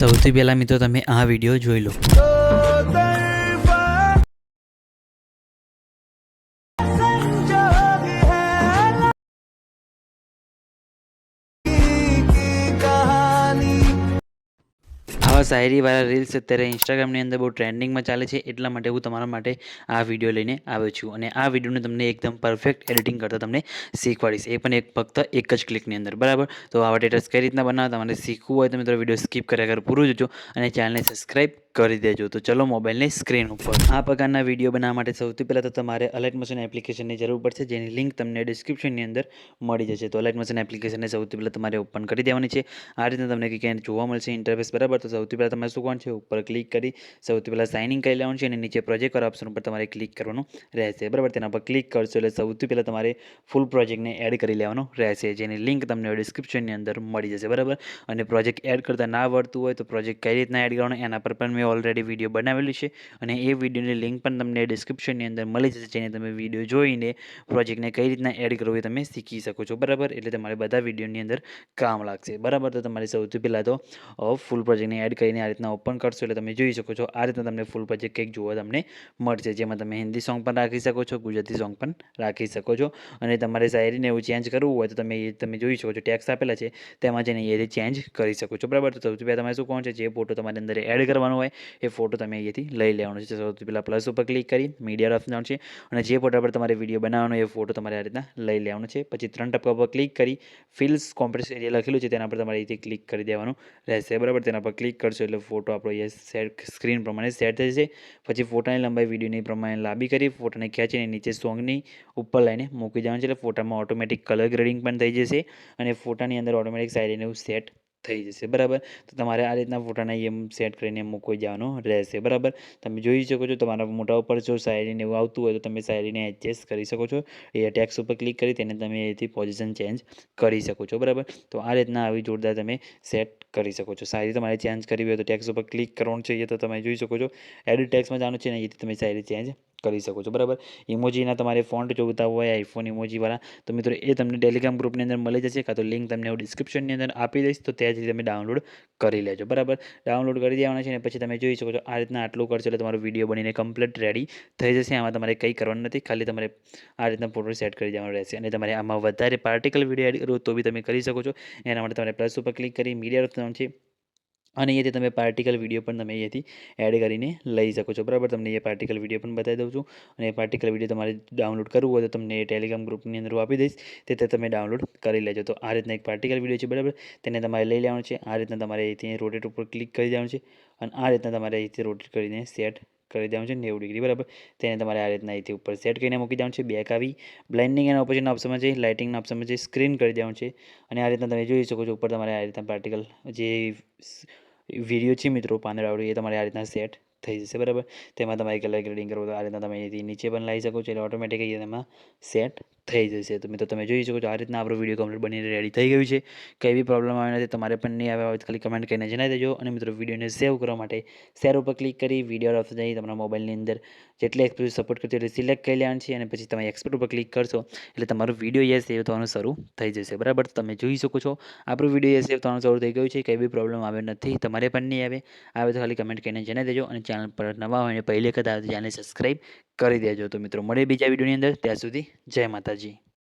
સૌથી પહેલાં મિત્રો તમે આ વિડીયો જોઈ લો. આવા શાયરીવાળા રીલ્સ અત્યારે ઇન્સ્ટાગ્રામની અંદર બહુ ટ્રેન્ડિંગમાં ચાલે છે, એટલા માટે હું તમારા માટે આ વિડીયો લઈને આવ્યો છું. અને આ વિડીયોને તમને એકદમ પરફેક્ટ એડિટિંગ કરતાં તમને શીખવાડીશ, એ પણ ફક્ત એક જ ક્લિકની અંદર. બરાબર, તો આવા ટેટસ કઈ રીતના બનાવવા તમારે શીખવું હોય તો મિત્રો વિડીયો સ્કીપ કર્યા વગર પૂરું જોજો અને ચેનલને સબસ્ક્રાઈબ કરી દેજો. તો ચલો મોબાઈલની સ્ક્રીન ઉપર આ પ્રકારના વિડીયો બનાવવા માટે સૌથી પહેલાં તો તમારે અલાઇટ મોશન એપ્લિકેશનની જરૂર પડશે, જેની લિંક તમને ડિસ્ક્રિપ્શનની અંદર મળી જશે. તો અલાઇટ મોશન એપ્લિકેશનને સૌથી પહેલાં તમારે ઓપન કરી દેવાની છે. આ રીતના તમને ક્યાંય જોવા મળશે ઇન્ટરફેસ. બરાબર, તો સૌથી પહેલાં તમારે શું કરવાનું છે, ઉપર ક્લિક કરી સૌથી પહેલાં સાઇન ઇન કરી લેવાનું છે અને નીચે પ્રોજેક્ટ વાળા ઓપ્શન ઉપર તમારે ક્લિક કરવાનું રહેશે. બરાબર, તેના પર ક્લિક કરશો એટલે સૌથી પહેલાં તમારે ફૂલ પ્રોજેક્ટને એડ કરી લેવાનો રહેશે, જેની લિંક તમને ડિસ્ક્રિપ્શનની અંદર મળી જશે. બરાબર, અને પ્રોજેક્ટ એડ કરતાં ના આવડતું હોય તો પ્રોજેક્ટ કઈ રીતના એડ કરવાનો એના પર પણ મેં ઓલરેડી વિડીયો બનાવેલું છે અને એ વિડીયોની લિંક પણ તમને ડિસ્ક્રિપ્શનની અંદર મળી જશે, જેને તમે વિડીયો જોઈને પ્રોજેક્ટને કઈ રીતના એડ કરવો એ તમે શીખી શકો છો. બરાબર, એટલે તમારે બધા વિડીયોની અંદર કામ લાગશે. બરાબર, તો તમારે સૌથી પહેલાં તો ફૂલ પ્રોજેક્ટને એડ કરીને આ રીતના ઓપન કરશો એટલે તમે જોઈ શકો છો આ રીતના તમને ફૂલ પ્રોજેક્ટ કંઈક જોવા તમને મળશે, જેમાં તમે હિન્દી સોંગ પણ રાખી શકો છો, ગુજરાતી સોંગ પણ રાખી શકો છો. અને તમારે શાયરીને એવું ચેન્જ કરવું હોય તો તમે જોઈ શકો છો ટેક્સ આપેલા છે, તેમાં જઈને એ ચેન્જ કરી શકો છો. બરાબર, તો સૌથી પહેલાં તમારે શું કરવાનું છે, જે ફોટો તમારી અંદર એડ કરવાનો હોય એ ફોટો તમે અહીંયાથી લઈ લેવાનો છે. સૌથી પહેલાં પ્લસ ઉપર ક્લિક કરી મીડિયા ઓપ્શન છે અને જે ફોટા પર તમારે વિડીયો બનાવવાનો એ ફોટો તમારે આ રીતના લઈ લેવાનો છે. પછી 3 ટપકા પર ક્લિક કરી ફિલ્સ કોમ્પ્રેસ એરિયા લખેલું છે તેના પર તમારે અહીંથી ક્લિક કરી દેવાનું રહેશે. બરાબર, તેના પર ક્લિક કરશો એટલે ફોટો આપણો સેટ સ્ક્રીન પ્રમાણે સેટ થઈ જશે. પછી ફોટાની લંબાઈ વિડીયોની પ્રમાણે લાંબી કરી ફોટાને ખેંચીને નીચે સોંગની ઉપર લાઈને મૂકી દેવાનું છે, એટલે ફોટામાં ઓટોમેટિક કલર ગ્રેડિંગ પણ થઈ જશે અને ફોટાની અંદર ઓટોમેટિક શાયરીને એવું સેટ થઈ જશે. બરાબર, તો તમારે આ રીતના ફોટાને એમ સેટ કરીને મૂકી જવાનું રહેશે. બરાબર, તમે જોઈ શકો છો તમારા મોટા ઉપર જો શાયરીને એવું આવતું હોય તો તમે શાયરીને એડજસ્ટ કરી શકો છો. એ ટેક્સ ઉપર ક્લિક કરી તેને તમે એથી પોઝિશન ચેન્જ કરી શકો છો. બરાબર, તો આ રીતના આવી જોરદાર તમે સેટ કરી શકો છો. શાયરી તમારે ચેન્જ કરવી હોય તો ટેક્સ ઉપર ક્લિક કરવાનું છે, તો તમે જોઈ શકો છો એડિટ ટેક્સમાં જવાનું છે ને અહીંથી તમે શાયરી ચેન્જ કરી શકો છો. બરાબર, ઇમોજીના તમારે ફોન્ટ જોતા હોય આઈફોન ઇમોજીવાળા તો મિત્રો એ તમને ટેલિગ્રામ ગ્રુપની અંદર મળી જશે, કાં તો લિંક તમને હું ડિસ્ક્રિપ્શનની અંદર આપી દઈશ, તો ત્યાંથી તમે ડાઉનલોડ કરી લેજો. બરાબર, ડાઉનલોડ કરી દેવાના છે ને પછી તમે જોઈ શકો છો આ રીતના આટલું કરશો એટલે તમારો વિડીયો બનીને કમ્પ્લીટ રેડી થઈ જશે. આમાં તમારે કંઈ કરવાનું નથી, ખાલી તમારે આ રીતના ફોટો સેટ કરી દેવાનો રહેશે. અને તમારે આમાં વધારે પાર્ટિકલ વિડીયો એડ કરવો તો બી તમે કરી શકો છો. એના માટે તમારે પ્લસ ઉપર ક્લિક કરી મીડિયા ઓપ્શન છે અને અહીંયાથી તમે પાર્ટિકલ વિડીયો પણ તમે અહીંયાથી એડ કરીને લઈ શકો છો. બરાબર, તમને એ પાર્ટિકલ વિડીયો પણ બતાવી દઉં છું અને એ પાર્ટિકલ વિડીયો તમારે ડાઉનલોડ કરવું હોય તો તમને એ ટેલિગ્રામ ગ્રુપની અંદર આપી દઈશ, તે તમે ડાઉનલોડ કરી લેજો. તો આ રીતના એક પાર્ટિકલ વિડીયો છે. બરાબર, તેને તમારે લઈ લેવાનું છે. આ રીતના તમારે અહીંથી રોટેટ ઉપર ક્લિક કરી દેવાનું છે અને આ રીતના તમારે અહીંથી રોટેટ કરીને સેટ કરી દેવાનું છે 90 ડિગ્રી. બરાબર, તેને તમારે આ રીતના અહીંથી ઉપર સેટ કરીને મૂકી દેવાનું છે. બેક આવી બ્લેન્ડિંગ એન્ડ ઓપોઝિટના ઓપ્શનમાં જઈ લાઇટિંગના ઓપ્શનમાં જઈ સ્ક્રીન કરી દેવાનું છે અને આ રીતના તમે જોઈ શકો છો ઉપર તમારે આ રીતના પાર્ટિકલ જે વિડીયો છે મિત્રો પાંદડાવાળું એ તમારે આ રીતના સેટ થઈ જશે. બરાબર, તેમાં તમારે કલર ગ્રેડિંગ કરવું તો આ રીતના તમે અહીંથી નીચે પણ લાવી શકો છો, એટલે ઓટોમેટિક એમાં સેટ થઈ જશે. તો મિત્રો તમે જોઈ શકો છો આ રીતના આપણો વિડીયો કમ્પ્લીટ બનીને રેડી થઈ ગયું છે. કંઈ બી પ્રોબ્લેમ આવે નથી, તમારે પણ નહીં આવે હોય ખાલી કમેન્ટ કરીને જણાવી દેજો. અને મિત્રો વિડીયોને સેવ કરવા માટે શેર ઉપર ક્લિક કરી વિડીયો ઓપ્શન જઈ તમારા મોબાઈલની અંદર જેટલી એક્સપ્રેસ સપોર્ટ કરતી એટલે સિલેક્ટ કરી લેવાનું છે અને પછી તમે એક્સપોર્ટ ઉપર ક્લિક કરશો એટલે તમારો વિડીયો એ સેવ થવાનું શરૂ થઈ જશે. બરાબર, તમે જોઈ શકો છો આપણો વિડીયો એ સેવ થવાનું શરૂ થઈ ગયું છે. કંઈ બી પ્રોબ્લેમ આવે નથી, તમારે પણ નહીં આવે તો ખાલી કમેન્ટ કરીને જણાવી દેજો. અને ચેનલ પર નવા હોય ને પહેલી વખત આવે તો ચેનલ સબસ્ક્રાઈબ કરી દેજો. તો મિત્રો મળીએ બીજા વિડીયોની અંદર, ત્યાં સુધી જય માતાજી.